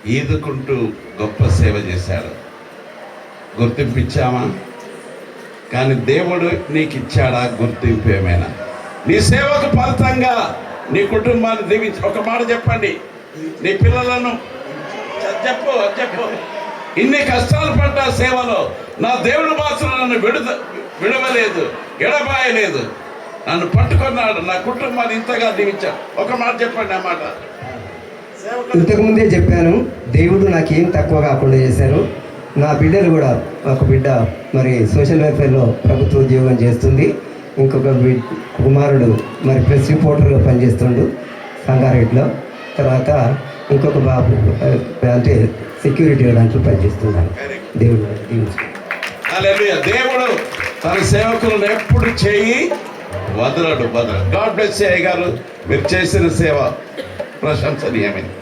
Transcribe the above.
ఈదుకుంటూ గొప్ప సేవ చేశాడు. గుర్తింపించామా? కానీ దేవుడు నీకు ఇచ్చాడా గుర్తింపు? ఏమైనా నీ సేవకు ఫలితంగా నీ కుటుంబాన్ని దీవించి ఒక మాట చెప్పండి. నీ పిల్లలను చెప్పు ఇన్ని కష్టాలు పడ్డా సేవలో నా దేవుడు మాత్రం నన్ను విడవలేదు, ఎడబాయలేదు, నన్ను పట్టుకున్నాడు, నా కుటుంబాన్ని ఇంతగా దీవించాడు. ఒక మాట చెప్పండి. ఆ మాట ఇంతకుముందే చెప్పాను. దేవుడు నాకేం తక్కువ కాకుండా చేశారు. నా బిడ్డలు కూడా, ఒక బిడ్డ మరి సోషల్ వెల్ఫేర్లో ప్రభుత్వ ఉద్యోగం చేస్తుంది. ఇంకొక కుమారుడు మరి ప్రెస్ రిపోర్టర్గా పనిచేస్తుండు సంగారెడ్డిలో. తర్వాత ఇంకొక బాబు అంటే సెక్యూరిటీ దాంట్లో పనిచేస్తున్నాను. దేవుడు దేవుడు తన సేవకులను ఎప్పుడు చేయి వదలడు. గాడ్ బ్లెస్ గారు, మీరు చేసిన సేవ ప్రశంసనీయమైనది.